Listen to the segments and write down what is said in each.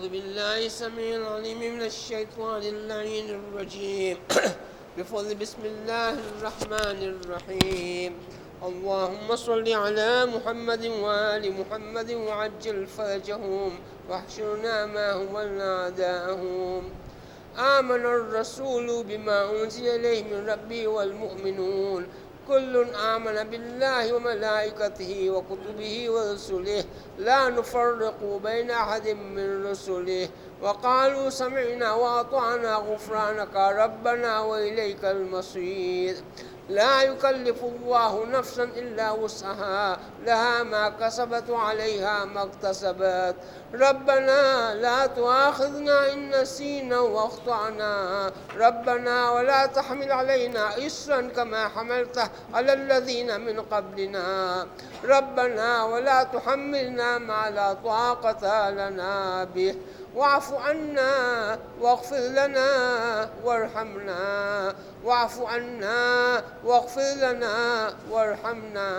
أعوذ بالله السميع العليم من الشيطان اللعين الرجيم بفضل بسم الله الرحمن الرحيم. اللهم صل على محمد وآل محمد وعجل فرجهم واحشرنا معهم أعداءهم. آمن الرسول بما أنزل إليه من ربه والمؤمنون كل آمن بالله وملائكته وكتبه ورسله لا نفرق بين أحد من رسله وقالوا سمعنا وأطعنا غفرانك ربنا وإليك المصير. لا يكلف الله نفسا إلا وسعها لها ما كسبت وعليها ما اكتسبت. ربنا لا تؤاخذنا إن نسينا وأخطأنا ربنا ولا تحمل علينا إصرا كما حملته على الذين من قبلنا ربنا ولا تحملنا ما لا طاقة لنا به واعف عنا واغفر لنا وارحمنا واعف عنا واغفر لنا وارحمنا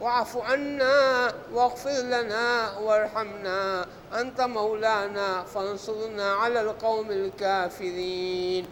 واعف عنا واغفر لنا وارحمنا أنت مولانا فانصرنا على القوم الكافرين.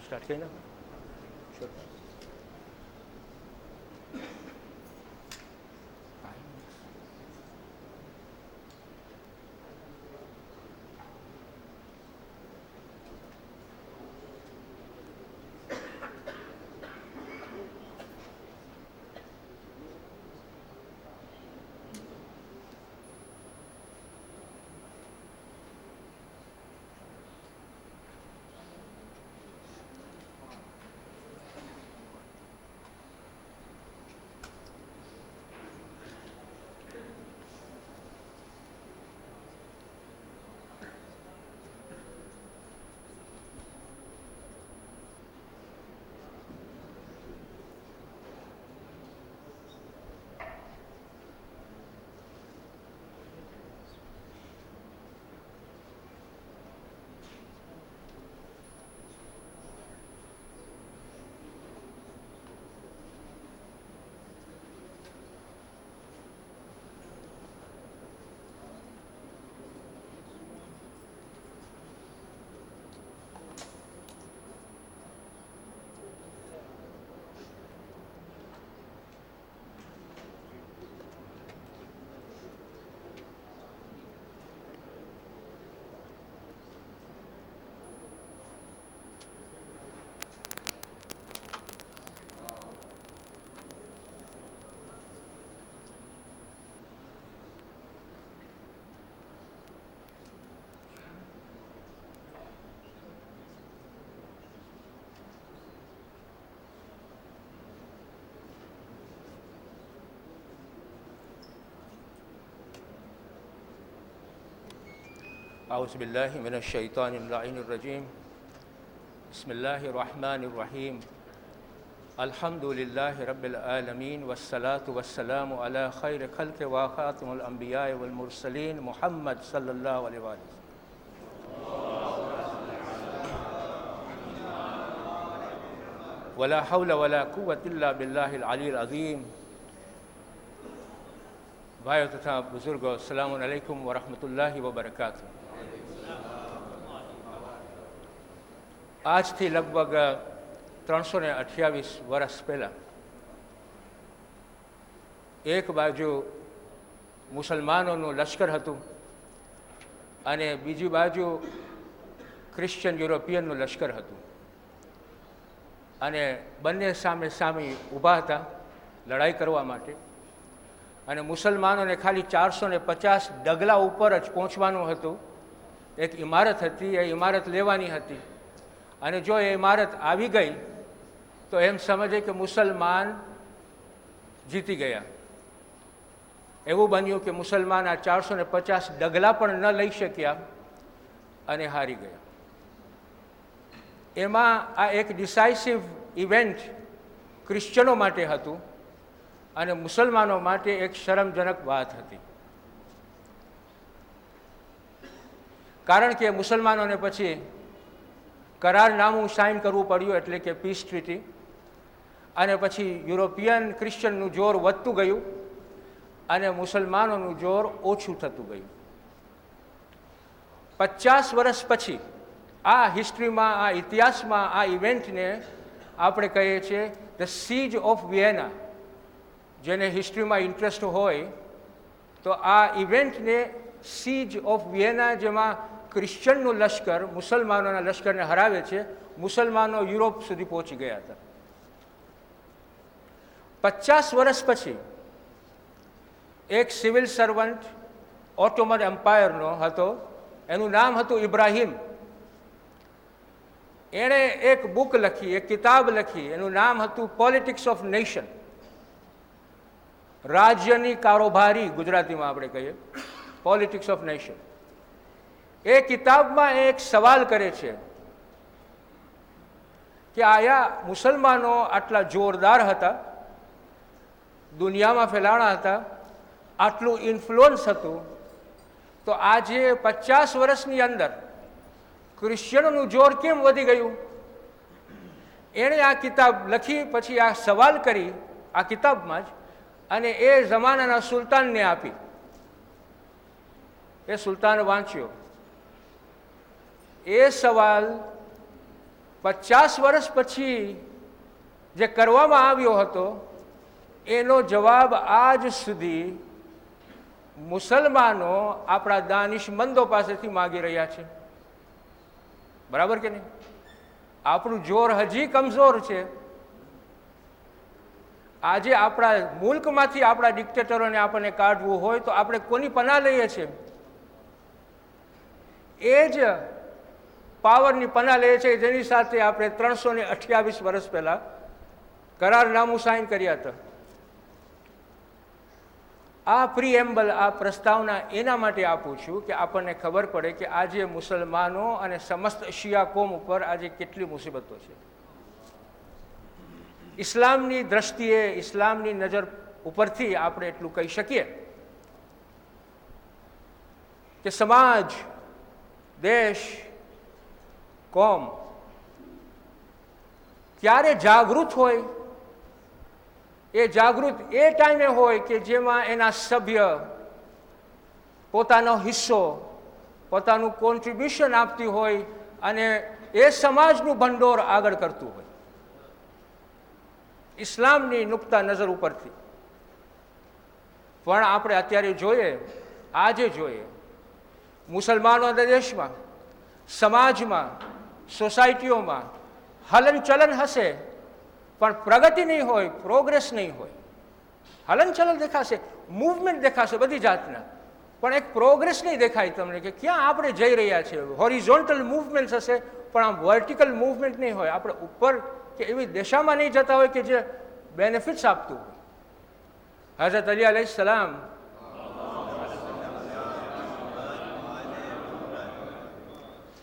Start किया ना أعوذ بالله من الشيطان اللعين الرجيم بسم الله الرحمن الرحيم الحمد لله رب العالمين والصلاة والسلام على خير خلق وخاتم الأنبياء والمرسلين محمد صلى الله عليه وسلم ولا حول ولا قوة إلا بالله العلي العظيم. भाइयों तथा बुजुर्गों, अस्सलामु अलैकुम व रहमतुल्लाहि व बरकातुहू। આજથી લગભગ 328 વર્ષ પહેલાં એક બાજુ મુસલમાનોનું લશ્કર હતું અને બીજી બાજુ ક્રિશ્ચિયન યુરોપિયનનું લશ્કર હતું અને બંને સામે સામે ઊભા હતા લડાઈ કરવા માટે. અને મુસલમાનોને ખાલી 450 ડગલા ઉપર જ પહોંચવાનું હતું. એક ઇમારત હતી, એ ઇમારત લેવાની હતી અને જો એ ઇમારત આવી ગઈ તો એમ સમજે કે મુસલમાન જીતી ગયા. એવું બન્યું કે મુસલમાન આ 450 ડગલા પણ ન લઈ શક્યા અને હારી ગયા. એમાં આ એક ડિસાઇસિવ ઇવેન્ટ ક્રિશ્ચનો માટે હતું અને મુસલમાનો માટે એક શરમજનક વાત હતી. કારણ કે મુસલમાનોને પછી કરારનામું સાઇન કરવું પડ્યું, એટલે કે પીસ ટ્રીટી. અને પછી યુરોપિયન ક્રિશ્ચનનું જોર વધતું ગયું અને મુસલમાનોનું જોર ઓછું થતું ગયું. 50 વર્ષ પછી આ હિસ્ટ્રીમાં, આ ઇતિહાસમાં આ ઇવેન્ટને આપણે કહીએ છીએ ધ સીજ ઓફ વિયેના. જેને હિસ્ટ્રીમાં ઇન્ટરેસ્ટ હોય તો આ ઇવેન્ટને સીજ ઓફ વિયેના, જેમાં ક્રિશ્ચનનું લશ્કર મુસલમાનોના લશ્કરને હરાવે છે. મુસલમાનો યુરોપ સુધી પહોંચી ગયા હતા. 50 વર્ષ પછી એક સિવિલ સર્વન્ટ ઓટોમન એમ્પાયરનો હતો, એનું નામ હતું ઇબ્રાહિમ. એણે એક બુક લખી, એક કિતાબ લખી, એનું નામ હતું પોલિટિક્સ ઓફ નેશન, રાજ્યની કારોબારી ગુજરાતીમાં આપણે કહીએ, પોલિટિક્સ ઓફ નેશન. એ કિતાબમાં એક સવાલ કરે છે કે આયા મુસલમાનો આટલા જોરદાર હતા, દુનિયામાં ફેલાણા હતા, આટલું ઇન્ફ્લુઅન્સ હતું, તો આજે 50 વર્ષની અંદર ક્રિશ્ચનોનું જોર કેમ વધી ગયું? એણે આ કિતાબ લખી, પછી આ સવાલ કરી આ કિતાબમાં જ, અને એ જમાનાના સુલતાનને આપી. એ સુલતાન વાંચ્યો. એ સવાલ 50 વર્ષ પછી જે કરવામાં આવ્યો હતો એનો જવાબ આજ સુધી મુસલમાનો આપણા દાનિશમંદો પાસેથી માગી રહ્યા છે. બરાબર કે નહીં? આપણું જોર હજી કમજોર છે. આજે આપણા મુલ્કમાંથી આપણા ડિક્ટેટરોને આપણને કાઢવું હોય તો આપણે કોની પનાહ લઈએ છીએ? એ જ પાવરની પનાહ લઈએ છીએ જેની સાથે આપણે 328 વર્ષ પહેલા કરારનામું સાઇન કર્યા હતા. આ પ્રીએમ્બલ, આ પ્રસ્તાવના એના માટે આપું છું કે આપણને ખબર પડે કે આજે મુસલમાનો અને સમસ્ત શિયા કોમ ઉપર આજે કેટલી મુસીબતો છે. ઇસ્લામની દ્રષ્ટિએ, ઇસ્લામની નજર ઉપરથી આપણે એટલું કહી શકીએ કે સમાજ, દેશ, કોમ ક્યારે જાગૃત હોય? એ જાગૃત એ ટાઈમે હોય કે જેમાં એના સભ્ય પોતાનો હિસ્સો, પોતાનું કોન્ટ્રીબ્યુશન આપતી હોય અને એ સમાજનું ભંડોળ આગળ કરતું હોય. ઇસ્લામની નુક્તા નજર ઉપરથી. પણ આપણે અત્યારે જોઈએ, આજે જોઈએ, મુસલમાનોના દેશમાં, સમાજમાં, સોસાયટીઓમાં હલનચલન હશે પણ પ્રગતિ નહીં હોય, પ્રોગ્રેસ નહીં હોય. હલનચલન દેખાશે, મૂવમેન્ટ દેખાશે બધી જાતના, પણ એક પ્રોગ્રેસ નહીં દેખાય તમને કે ક્યાં આપણે જઈ રહ્યા છીએ. હોરિઝોન્ટલ મૂવમેન્ટ હશે પણ આમ વર્ટિકલ મૂવમેન્ટ નહીં હોય. આપણે ઉપર કે એવી દિશામાં નહીં જતા હોય કે જે બેનિફિટ્સ આપતું હોય. હઝરત અલી અલૈહિસ્સલામ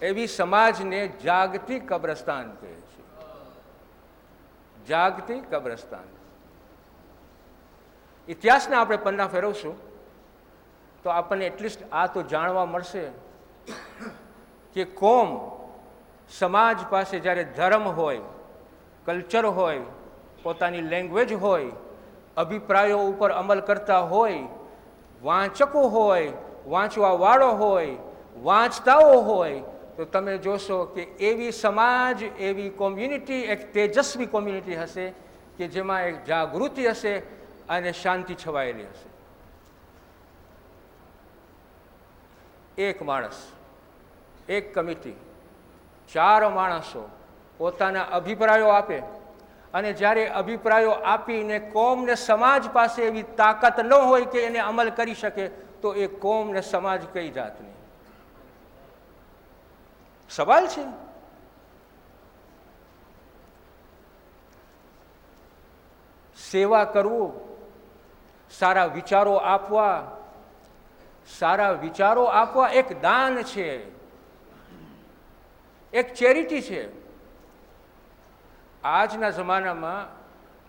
એવી સમાજને જાગતી કબ્રસ્તાન કહે છે. જાગતી કબ્રસ્તાન. ઇતિહાસના આપણે પન્ના ફેરવશું તો આપણને એટલીસ્ટ આ તો જાણવા મળશે કે કોમ, સમાજ પાસે જ્યારે ધર્મ હોય, કલ્ચર હોય, પોતાની લેંગ્વેજ હોય, અભિપ્રાયો ઉપર અમલ કરતા હોય, વાંચકો હોય, વાંચવાવાળો હોય, વાંચતાઓ હોય, તો તમે જોશો કે એવી સમાજ, એવી કોમ્યુનિટી, એક તેજસ્વી કોમ્યુનિટી હશે કે જેમાં એક જાગૃતિ હશે અને શાંતિ છવાયેલી હશે. એક માણસ, એક કમિટી, 4 માણસો પોતાના અભિપ્રાયો આપે અને જ્યારે અભિપ્રાયો આપીને કોમ ને સમાજ પાસે એવી તાકાત ન હોય કે એને અમલ કરી શકે, તો એ કોમ ને સમાજ કઈ જાતની? સવાલ છે. સેવા કરવું, સારા વિચારો આપવા એક દાન છે, એક ચેરિટી છે. આજના જમાનામાં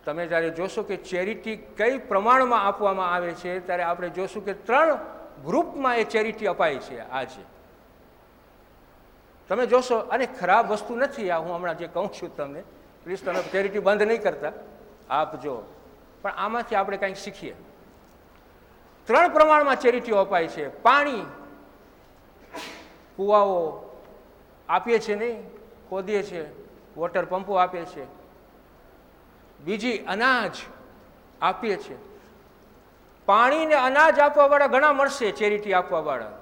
તમે જ્યારે જોશો કે ચેરિટી કઈ પ્રમાણમાં આપવામાં આવે છે, ત્યારે આપણે જોશું કે 3 ગ્રુપમાં એ ચેરિટી અપાય છે. આજે તમે જોશો, અને ખરાબ વસ્તુ નથી આ, હું હમણાં જે કહું છું તમને, પ્લીઝ તમે ચેરિટી બંધ નહીં કરતા, આપજો, પણ આમાંથી આપણે કંઈક શીખીએ. 3 પ્રમાણમાં ચેરિટીઓ અપાય છે. પાણી, કૂવાઓ આપીએ છીએ નહીં, ખોદીએ છીએ, વોટર પંપો આપીએ છીએ. બીજી અનાજ આપીએ છીએ. પાણી ને અનાજ આપવાવાળા ઘણા મળશે, ચેરિટી આપવાવાળા,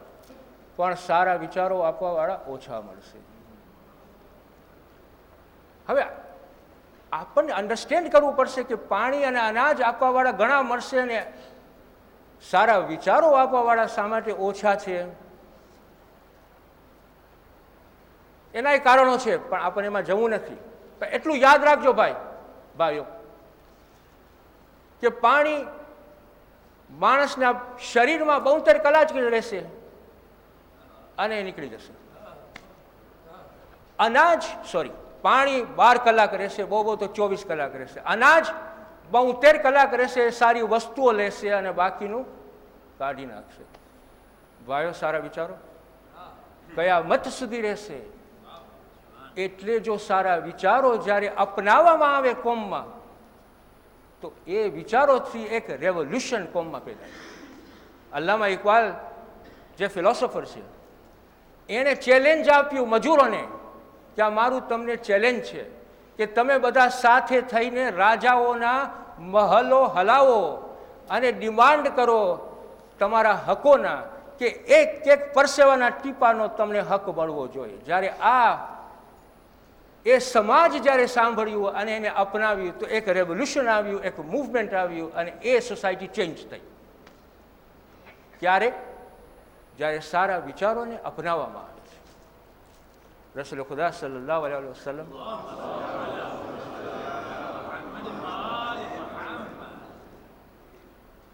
પણ સારા વિચારો આપવાવાળા ઓછા મળશે. હવે આપણને અન્ડરસ્ટેન્ડ કરવું પડશે કે પાણી અને અનાજ આપવાવાળા ઘણા મળશે અને સારા વિચારો આપવાવાળા શા માટે ઓછા છે. એના કારણો છે, પણ આપણને એમાં જવું નથી. પણ એટલું યાદ રાખજો ભાઈઓ, કે પાણી માણસના શરીરમાં 72 કલાક જ રહેશે અને નીકળી જશે. પાણી 12 કલાક રહેશે, બહુ તો 24 કલાક રહેશે. અનાજ 72 કલાક રહેશે, સારી વસ્તુઓ લેશે અને બાકીનું કાઢી નાખશે. ભાઈઓ, સારા વિચારો કયા મત સુધી રહેશે? એટલે જો સારા વિચારો જ્યારે અપનાવવામાં આવે કોમમાં, તો એ વિચારોથી એક રેવોલ્યુશન કોમમાં પેદા થાય. અલ્લામા ઇકબાલ જે ફિલોસોફર છે, એણે ચેલેન્જ આપ્યું મજૂરોને કે આ મારું તમને ચેલેન્જ છે કે તમે બધા સાથે થઈને રાજાઓના મહલો હલાવો અને ડિમાન્ડ કરો તમારા હકોના, કે એક પરસેવાના ટીપાનો તમને હક મળવો જોઈએ. જ્યારે એ સમાજ જ્યારે સાંભળ્યું અને એને અપનાવ્યું, તો એક રેવોલ્યુશન આવ્યું, એક મૂવમેન્ટ આવ્યું અને એ સોસાયટી ચેન્જ થઈ. ક્યારે? જ્યારે સારા વિચારોને અપનાવવામાં આવે છે. રસૂલ ખુદા સલ્લલ્લાહુ અલૈહિ વસલ્લમ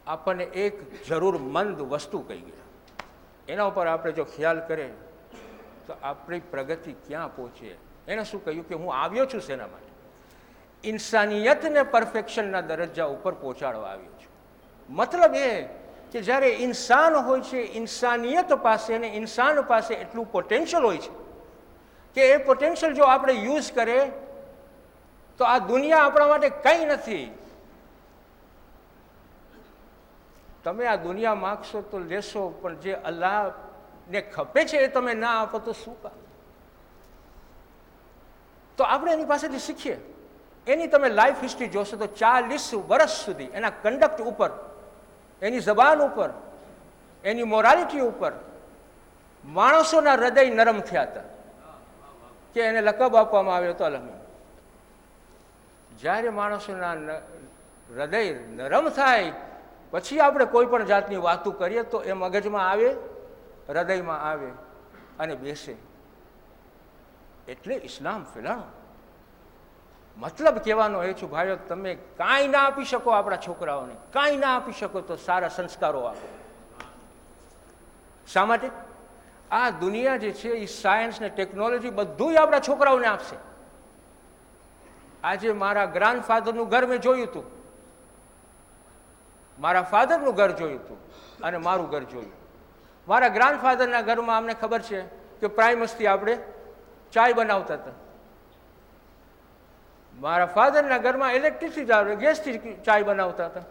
આપણને એક જરૂરમંદ વસ્તુ કહી ગયા. એના ઉપર આપણે જો ખ્યાલ કરીએ તો આપણી પ્રગતિ ક્યાં પહોંચે. એણે શું કહ્યું કે હું આવ્યો છું શેના માટે? ઇન્સાનિયતને પરફેક્શનના દરજ્જા ઉપર પહોંચાડવા આવ્યો છું. મતલબ એ કે જ્યારે ઇન્સાન હોય છે, ઇન્સાનિયત પાસે અને ઇન્સાન પાસે એટલું પોટેન્શિયલ હોય છે કે એ પોટેન્શિયલ જો આપણે યુઝ કરીએ તો આ દુનિયા આપણા માટે કંઈ નથી. તમે આ દુનિયા માગશો તો લેશો, પણ જે અલ્લાહને ખપે છે એ તમે ના આપો તો શું કામ? તો આપણે એની પાસેથી શીખીએ. એની તમે લાઈફ હિસ્ટ્રી જોશો તો 40 વર્ષ સુધી એના કંડક્ટ ઉપર, એની જબાન ઉપર, એની મોરાલિટી ઉપર માણસોના હૃદય નરમ થયા હતા કે એને લકબ આપવામાં આવ્યો હતો અલમ. જ્યારે માણસોના હૃદય નરમ થાય પછી આપણે કોઈ પણ જાતની વાતો કરીએ તો એ મગજમાં આવે, હૃદયમાં આવે અને બેસે. એટલે ઇસ્લામ ફેલાણો. મતલબ કહેવાનો એ છું ભાઈઓ, તમે કાંઈ ના આપી શકો આપણા છોકરાઓને, કાંઈ ના આપી શકો તો સારા સંસ્કારો આપો. શા માટે? આ દુનિયા જે છે એ સાયન્સ ને ટેકનોલોજી બધું આપણા છોકરાઓને આપશે. આજે મારા ગ્રાન્ડફાધરનું ઘર મેં જોયું હતું, મારા ફાધરનું ઘર જોયું હતું અને મારું ઘર જોયું. મારા ગ્રાન્ડફાધરના ઘરમાં અમને ખબર છે કે પ્રાઇમસથી આપણે ચાય બનાવતા હતા. મારા ફાધરના ઘરમાં ઇલેક્ટ્રિસિટી આવે, ગેસથી ચાય બનાવતા હતા.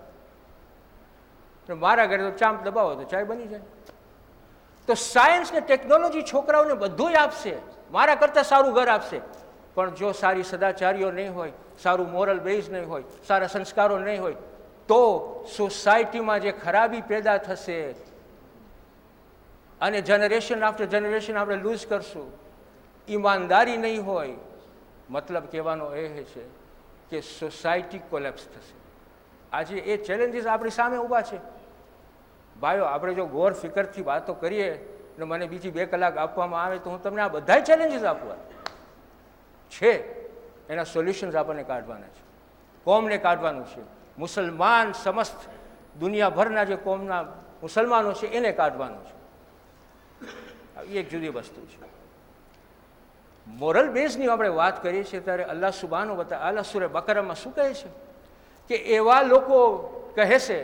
મારા ઘરે તો ચાંપ દબાવો તો ચાય બની જાય. તો સાયન્સ ને ટેકનોલોજી છોકરાઓને બધું આપશે, મારા કરતાં સારું ઘર આપશે, પણ જો સારી સદાચારીઓ નહીં હોય, સારું મોરલ બેઝ નહીં હોય, સારા સંસ્કારો નહીં હોય, તો સોસાયટીમાં જે ખરાબી પેદા થશે અને જનરેશન આફ્ટર જનરેશન આપણે લૂઝ કરશું. ઈમાનદારી નહીં હોય, મતલબ કહેવાનો એ છે કે સોસાયટી કોલેપ્સ થશે. આજે એ ચેલેન્જીસ આપણી સામે ઊભા છે. ભાઈઓ, આપણે જો ગોર ફિકરથી વાતો કરીએ અને મને બીજી 2 કલાક આપવામાં આવે તો હું તમને આ બધા ચેલેન્જીસ આપવા છે, એના સોલ્યુશન્સ આપણને કાઢવાના છે, કોમને કાઢવાનું છે. મુસલમાન સમસ્ત દુનિયાભરના જે કોમના મુસલમાનો છે એને કાઢવાનું છે. એ એક જુદી વસ્તુ છે. મોરલ બેઝની આપણે વાત કરીએ છીએ ત્યારે અલ્લાહ સુબહાનહુ વ તઆલા સૂરે બકરામાં શું કહે છે કે એવા લોકો કહે છે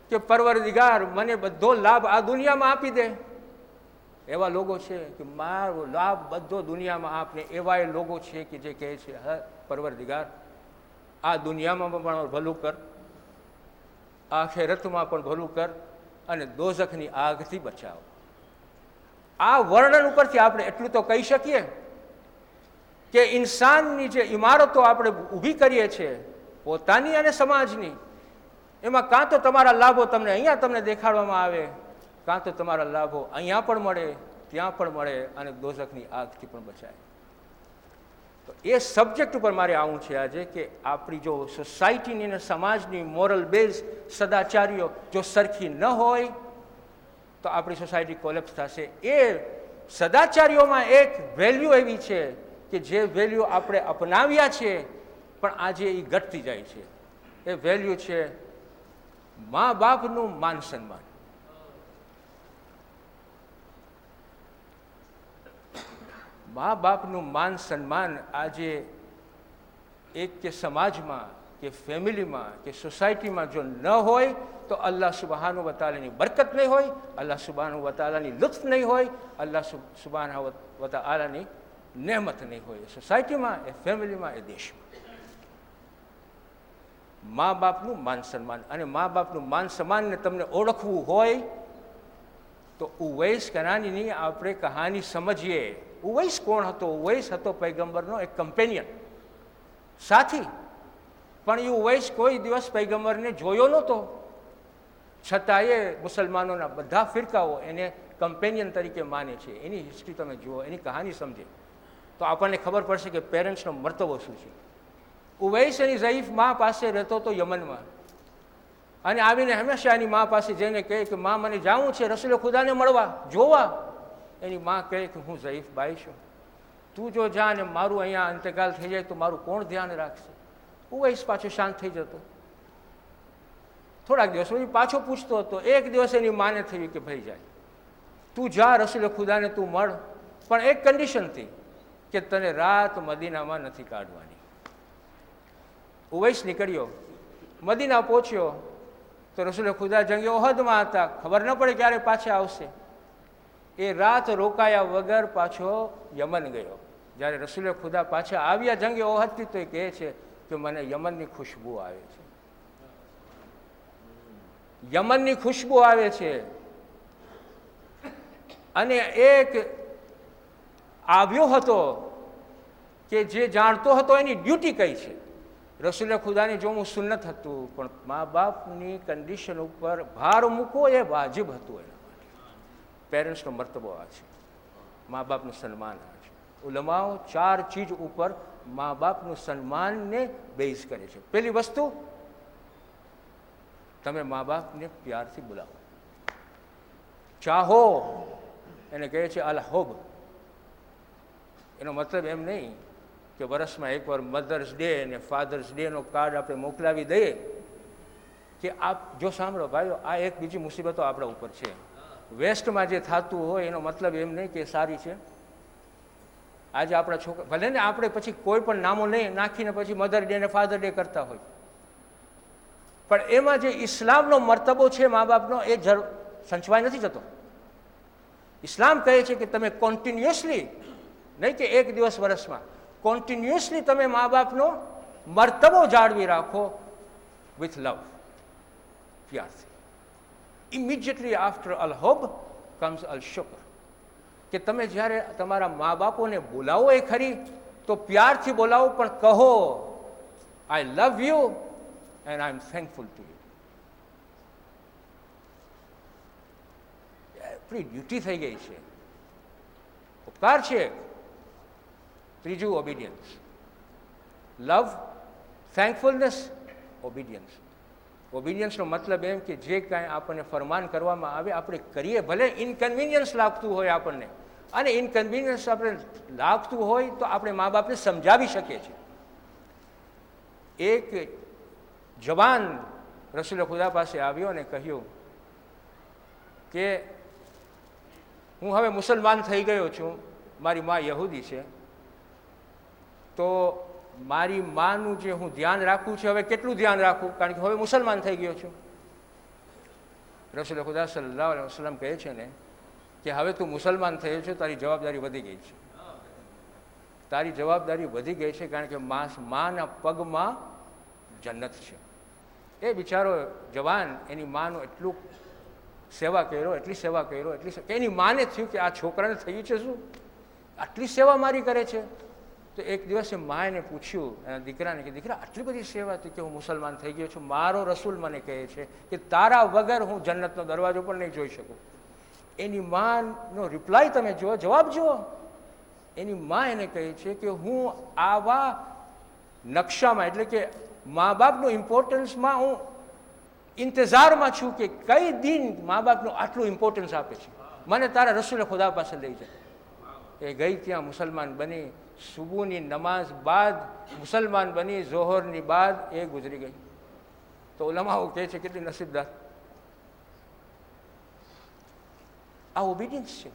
કે પરવરદિગાર મને બધો લાભ આ દુનિયામાં આપી દે. એવા લોકો છે કે મારો લાભ બધો દુનિયામાં આપને. એવા એ લોકો છે કે જે કહે છે હા પરવરદિગાર આ દુનિયામાં પણ ભલું કર, આખિરતમાં પણ ભલું કર અને દોઝખની આગથી બચાવ. આ વર્ણન ઉપરથી આપણે એટલું તો કહી શકીએ કે ઇન્સાનની જે ઇમારતો આપણે ઊભી કરીએ છીએ પોતાની અને સમાજની, એમાં કાં તો તમારા લાભો તમને અહીંયા તમને દેખાડવામાં આવે, કાં તો તમારા લાભો અહીંયા પણ મળે, ત્યાં પણ મળે અને દોઝખની આગથી પણ બચાય. તો એ સબ્જેક્ટ ઉપર મારે આવવું છે આજે કે આપણી જો સોસાયટીની અને સમાજની મોરલ બેઝ સદાચારીઓ જો સરખી ન હોય તો આપણી સોસાયટી કોલેપ્સ થશે. એ સદાચારીઓમાં એક વેલ્યુ એવી છે કે જે વેલ્યુ આપણે અપનાવ્યા છે પણ આજે એ ઘટતી જાય છે. એ વેલ્યુ છે મા બાપનું માન સન્માન. મા બાપનું માન સન્માન આજે એક કે સમાજમાં કે ફેમિલીમાં કે સોસાયટીમાં જો ન હોય તો અલ્લાહ સુબહાનહુ વ તઆલાની બરકત નહીં હોય, અલ્લાહ સુબહાનહુ વ તઆલાની લુત્ફ નહીં હોય, અલ્લાહ સુબહાનહુ વ તઆલાની નહેમત નહીં હોય સોસાયટીમાં, એ ફેમિલીમાં, એ દેશમાં. મા બાપનું માન સન્માન. અને મા બાપનું માન સન્માનને તમને ઓળખવું હોય તો ઉવૈસ કરાનીની આપણે કહાની સમજીએ. ઉવૈસ કોણ હતો? ઉવૈસ હતો પૈગંબરનો એક કમ્પેનિયન, સાથી. પણ એ ઉવૈસ કોઈ દિવસ પૈગંબરને જોયો નહોતો, છતાંય મુસલમાનોના બધા ફિરકાઓ એને કમ્પેનિયન તરીકે માને છે. એની હિસ્ટ્રી તમે જુઓ, એની કહાની સમજે તો આપણને ખબર પડશે કે પેરેન્ટ્સનો મર્તબો શું છે. ઉવૈસ એની ઝઈફ મા પાસે રહેતો હતો યમનમાં, અને આવીને હંમેશા એની મા પાસે જઈને કહે કે મા મને જાવું છે રસૂલે ખુદાને મળવા, જોવા. એની મા કહે કે હું ઝઈફ બાઈ છું, તું જો જા ને મારું અહીંયા અંતકાલ થઈ જાય તો મારું કોણ ધ્યાન રાખશે. ઉવૈસ પાછો શાંત થઈ જતો. થોડાક દિવસ પછી પાછો પૂછતો હતો. એક દિવસ એની માને થયું કે ભાઈ જાય, તું જા રસૂલે ખુદાને તું મળ, પણ એક કન્ડિશનથી કે તને રાત મદીનામાં નથી કાઢવાની. ઉવૈસ નીકળ્યો, મદીના પહોંચ્યો તો રસૂલે ખુદા જંગે ઓહદમાં હતા, ખબર ન પડે ક્યારે પાછા આવશે. એ રાત રોકાયા વગર પાછો યમન ગયો. જ્યારે રસૂલે ખુદા પાછા આવ્યા જંગે ઓહદથી તો એ કહે છે કે મને યમનની ખુશ્બુ આવે છે, યમનની ખુશ્બુ આવે છે. અને એક આવ્યો હતો કે જે જાણતો હતો એની ડ્યુટી કઈ છે. રસૂલે ખુદાની જોવું સુન્નત હતું, પણ મા બાપની કન્ડિશન ઉપર ભાર મૂકવો એ વાજિબ હતું. એના માટે પેરેન્ટ્સનો મર્તબો આ છે, મા બાપનું સન્માન આ છે. ઉલમાઓ 4 ચીજ ઉપર મા બાપનું સન્માનને બેઝ કરે છે. પહેલી વસ્તુ, તમે મા બાપને પ્યારથી બોલાવો, ચાહો. એને કહે છે અલ હુબ. એનો મતલબ એમ નહીં કે વર્ષમાં એકવાર મધર્સ ડે અને ફાધર્સ ડેનો કાર્ડ આપણે મોકલાવી દઈએ કે આપ જો સાંભળો ભાઈઓ, આ એક બીજી મુસીબતો આપણા ઉપર છે. વેસ્ટમાં જે થતું હોય એનો મતલબ એમ નહીં કે સારી છે. આજે આપણા છોકરા ભલે ને આપણે પછી કોઈ પણ નામો નહીં નાખીને પછી મધર ડે અને ફાધર ડે કરતા હોય, પણ એમાં જે ઇસ્લામનો મર્તબો છે મા બાપનો એ સંચવાઈ નથી જતો. ઇસ્લામ કહે છે કે તમે કોન્ટિન્યુઅસલી, નહીં કે એક દિવસ વર્ષમાં, કોન્ટિન્યુઅસલી તમે મા બાપનો મર્તબો જાળવી રાખો વિથ લવ, પ્યારથી. ઇમિડિયેટલી આફ્ટર અલ હુબ comes al-shukr. કે તમે જ્યારે તમારા મા બાપોને બોલાવો એ ખરી તો પ્યારથી બોલાવો, પણ કહો I love you and I am thankful to you. આપણી ડ્યુટી થઈ ગઈ છે, ઉપકાર છે. ત્રીજું ઓબિડિયન્સ. લવ, થેન્કફુલનેસ, ઓબિડિયન્સ. ઓબિડિયન્સનો મતલબ એમ કે જે કાંઈ આપણને ફરમાન કરવામાં આવે આપણે કરીએ, ભલે ઇનકન્વિનિયન્સ લાગતું હોય આપણને, અને ઇનકન્વિનિયન્સ આપણે લાગતું હોય તો આપણે મા બાપને સમજાવી શકીએ છીએ. એક જવાન રસૂલ ખુદા પાસે આવ્યો અને કહ્યું કે હું હવે મુસલમાન થઈ ગયો છું, મારી મા યહૂદી છે, તો મારી માનું જે હું ધ્યાન રાખું છું હવે કેટલું ધ્યાન રાખું, કારણ કે હવે મુસલમાન થઈ ગયો છું. રસૂલ ખુદા સલ્લલ્લાહુ અલૈહિ વસલ્લમ કહે છે ને કે હવે તું મુસલમાન થયો છે, તારી જવાબદારી વધી ગઈ છે. તારી જવાબદારી વધી ગઈ છે, કારણ કે માના પગમાં જન્નત છે. એ બિચારો જવાન એની માનો એટલું સેવા કર્યો, એટલી સેવા કર્યો, એની માને થયું કે આ છોકરાને થયું છે શું, આટલી સેવા મારી કરે છે. તો એક દિવસે માએ એને પૂછ્યું એના દીકરાને કે દીકરા આટલી બધી સેવા હતી કે હું મુસલમાન થઈ ગયો છું, મારો રસૂલ મને કહે છે કે તારા વગર હું જન્નતનો દરવાજો પણ નહીં જોઈ શકું. એની માનો રિપ્લાય તમે જુઓ, જવાબ જુઓ. એની મા એને કહે છે કે હું આવા નકશામાં, એટલે કે મા બાપનું ઇમ્પોર્ટન્સમાં હું ઇંતજારમાં છું કે કઈ દિન મા બાપનું આટલું ઇમ્પોર્ટન્સ આપે છે, મને તારા રસૂલ ખુદા પાસે લઈ જાય. એ ગઈ, ત્યાં મુસલમાન બની, સુબુની નમાઝ બાદ મુસલમાન બની, ઝોહરની બાદ એ ગુજરી ગઈ. તો ઉલમાઓ કહે છે કેટલી નસીબદાર. આ ઓબિડિયન્સ છે.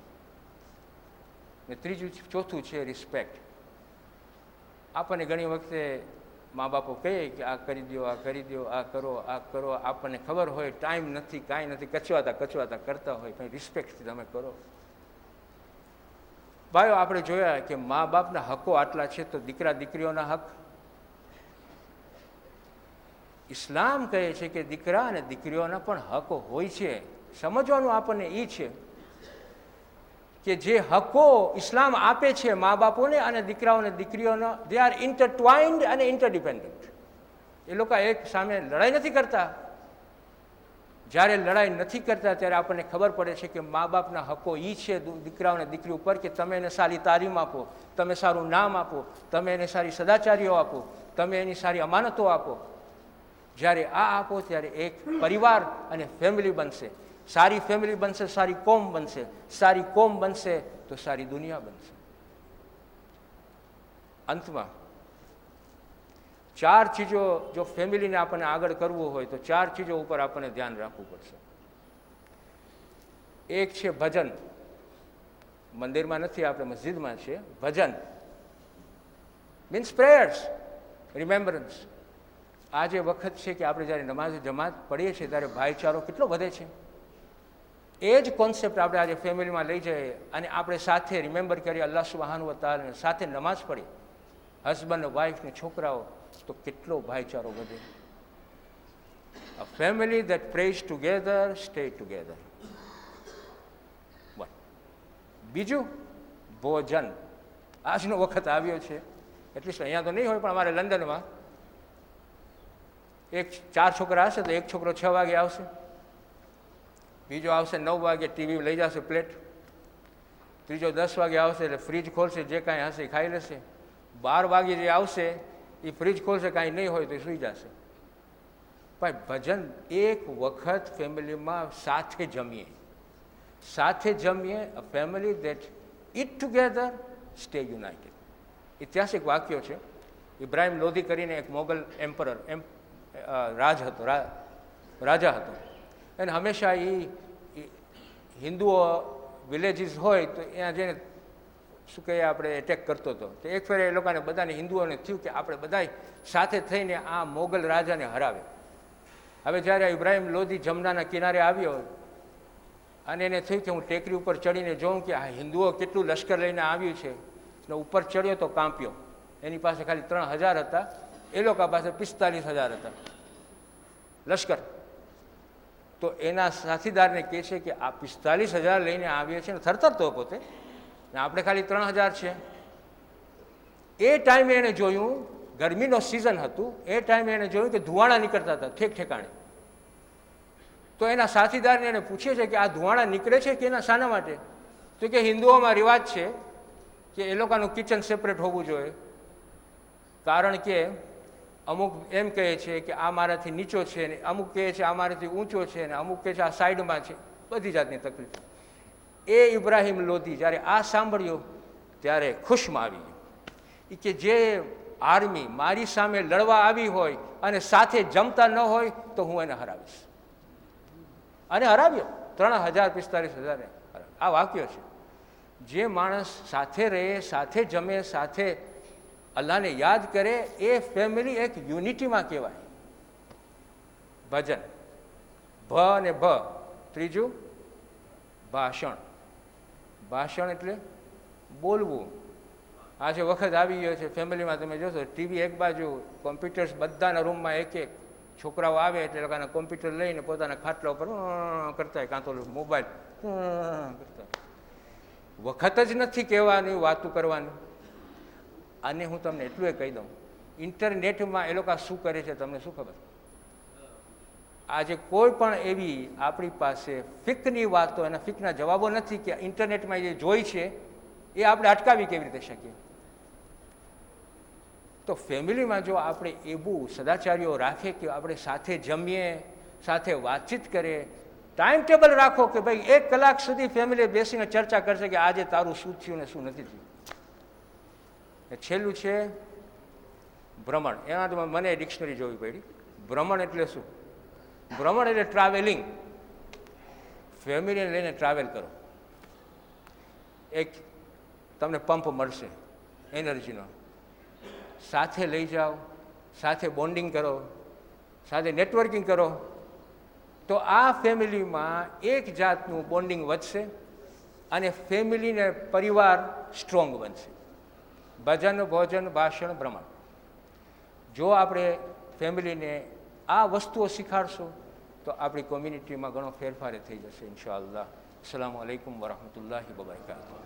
ને ત્રીજું ચોથું છે રિસ્પેક્ટ. આપણને ઘણી વખતે મા બાપો કહે કે આ કરી દો, આ કરી દો, આ કરો, આ કરો, આપણને ખબર હોય ટાઈમ નથી, કાંઈ નથી, કચવાતા કરતા હોય, કંઈ રિસ્પેક્ટથી તમે કરો. ભાઈઓ, આપણે જોયા કે મા બાપના હકો આટલા છે, તો દીકરા દીકરીઓના હક. ઇસ્લામ કહે છે કે દીકરા અને દીકરીઓના પણ હકો હોય છે. સમજવાનું આપણને એ છે કે જે હકો ઇસ્લામ આપે છે મા બાપોને અને દીકરાઓને દીકરીઓનો, દે આર ઇન્ટરટ્વાઇન્ડ અને ઇન્ટરડિપેન્ડન્ટ. એ લોકો એક સામે લડાઈ નથી કરતા. જ્યારે લડાઈ નથી કરતા ત્યારે આપણને ખબર પડે છે કે મા બાપના હકો એ છે દીકરાઓને દીકરી ઉપર કે તમે એને સારી તાલીમ આપો, તમે સારું નામ આપો, તમે એને સારી સદાચારીઓ આપો, તમે એની સારી અમાનતો આપો. જ્યારે આ આપો ત્યારે એક પરિવાર અને ફેમિલી બનશે. સારી ફેમિલી બનશે, સારી કોમ બનશે, સારી કોમ બનશે તો સારી દુનિયા બનશે. અંતમાં 4 ચીજો જો ફેમિલીને આપણને આગળ કરવું હોય તો 4 ચીજો ઉપર આપણને ધ્યાન રાખવું પડશે. એક છે ભજન. મંદિરમાં નથી, આપણે મસ્જિદમાં છે. ભજન મીન્સ પ્રેયર્સ, રિમેમ્બરન્સ. આ જે વખત છે કે આપણે જ્યારે નમાઝ જમાત પડીએ છીએ ત્યારે ભાઈચારો કેટલો વધે છે. એ જ કોન્સેપ્ટ આપણે આજે ફેમિલીમાં લઈ જઈએ અને આપણે સાથે રિમેમ્બર કરીએ અલ્લાહ સુબ્હાનહુ વ તઆલાને, સાથે નમાઝ પડીએ, હસબન્ડ વાઇફ ને છોકરાઓ, તો કેટલો ભાઈચારો વધે. A family that prays together stay together. બીજું ભોજન. આજનો વખત આવ્યો છે, એટલીસ્ટ અહીંયા તો નહીં હોય પણ અમારે લંડનમાં 4 છોકરા હશે તો એક છોકરો 6 વાગે આવશે, બીજો આવશે 9 વાગે, ટીવી લઈ જશે પ્લેટ, ત્રીજો 10 વાગે આવશે એટલે ફ્રીજ ખોલશે, જે કાંઈ હશે ખાઈ લેશે. 12 વાગે જે આવશે એ ફ્રીજ ખોલશે, કાંઈ નહીં હોય તો સૂઈ જશે. ભાઈ ભજન, એક વખત ફેમિલીમાં સાથે જમીએ, સાથે જમીએ. A family that eat together stay united. ઐતિહાસિક વાક્યો છે. ઇબ્રાહિમ લોધી કરીને એક મોગલ એમ્પરર રાજા હતો. અને હંમેશા એ હિન્દુઓ વિલેજીસ હોય તો ત્યાં જઈને શું કહીએ આપણે એટેક કરતો હતો. તો એક ફેર એ લોકોને બધાને હિન્દુઓને થયું કે આપણે બધા સાથે થઈને આ મોગલ રાજાને હરાવે. હવે જ્યારે ઇબ્રાહિમ લોધી જમનાના કિનારે આવ્યો અને એને થયું કે હું ટેકરી ઉપર ચડીને જોઉં કે આ હિન્દુઓ કેટલું લશ્કર લઈને આવ્યું છે, એટલે ઉપર ચડ્યો તો કાંપ્યો. એની પાસે ખાલી 3000 હતા, એ લોકો પાસે 45,000 હતા લશ્કર. તો એના સાથીદારને કહે છે કે આ 45,000 લઈને આવીએ છીએ ને થરથરતો પોતે, ને આપણે ખાલી 3,000 છે. એ ટાઈમે એણે જોયું, ગરમીનો સિઝન હતું, એ ટાઈમે એણે જોયું કે ધુવાણા નીકળતા હતા ઠેક ઠેકાણે. તો એના સાથીદારને એને પૂછે છે કે આ ધુવાણા નીકળે છે કે એના શાના માટે? તો કે હિન્દુઓમાં રિવાજ છે કે એ લોકોનું કિચન સેપરેટ હોવું જોઈએ, કારણ કે અમુક એમ કહે છે કે આ મારાથી નીચો છે, ને અમુક કહે છે આ મારાથી ઊંચો છે, ને અમુક કહે છે આ સાઈડમાં છે, બધી જાતની તકલીફ. એ ઇબ્રાહિમ લોધી જ્યારે આ સાંભળ્યું ત્યારે ખુશમાં આવી ગયું. એ કે જે આર્મી મારી સામે લડવા આવી હોય અને સાથે જમતા ન હોય તો હું એને હરાવીશ. અને હરાવ્યો, 3,45,000. આ વાક્ય છે. જે માણસ સાથે રહે, સાથે જમે, સાથે અલ્લાહને યાદ કરે, એ ફેમિલી એક યુનિટીમાં કહેવાય. ભજન, ભ અને ભ. ત્રીજું ભાષણ. ભાષણ એટલે બોલવું. આજે વખત આવી ગયો છે ફેમિલીમાં, તમે જોશો ટીવી એક બાજુ, કોમ્પ્યુટર્સ બધાના રૂમમાં એક એક. છોકરાઓ આવે એટલે લોકોના કોમ્પ્યુટર લઈને પોતાના ખાટલા ઉપર કરતા હોય, કાં તો મોબાઈલ કરતા. વખત જ નથી કહેવાની, વાતું કરવાની. આને હું તમને એટલું એ કહી દઉં, ઇન્ટરનેટમાં એ લોકો શું કરે છે તમને શું ખબર? આજે કોઈ પણ એવી આપણી પાસે ફિકની વાતો, એના ફિકના જવાબો નથી કે ઇન્ટરનેટમાં જે જોઈ છે એ આપણે અટકાવી કેવી રીતે શકીએ? તો ફેમિલીમાં જો આપણે એવું સદાચારીઓ રાખે કે આપણે સાથે જમીએ, સાથે વાતચીત કરીએ, ટાઈમ ટેબલ રાખો કે ભાઈ 1 કલાક સુધી ફેમિલી બેસીને ચર્ચા કરશે કે આજે તારું શું થયું ને શું નથી થયું. છેલ્લું છે ભ્રમણ. એમાં મને ડિક્શનરી જોવી પડી. ભ્રમણ એટલે શું? ભ્રમણ એટલે ટ્રાવેલિંગ. ફેમિલીને લઈને ટ્રાવેલ કરો. એક તમને પંપ મળશે એનર્જીનો, સાથે લઈ જાઓ, સાથે બોન્ડિંગ કરો, સાથે નેટવર્કિંગ કરો, તો આ ફેમિલીમાં એક જાતનું બોન્ડિંગ વધશે અને ફેમિલીને પરિવાર સ્ટ્રોંગ બનશે. ભજન, ભોજન, ભાષણ, ભ્રમણ. જો આપણે ફેમિલીને આ વસ્તુઓ શીખાડશું તો આપણી કોમ્યુનિટીમાં ઘણો ફેરફાર થઈ જશે ઇન્શાઅલ્લાહ. અસ્સલામુ અલૈકુમ વરહમતુલ્લાહિ વબરકાતુહુ.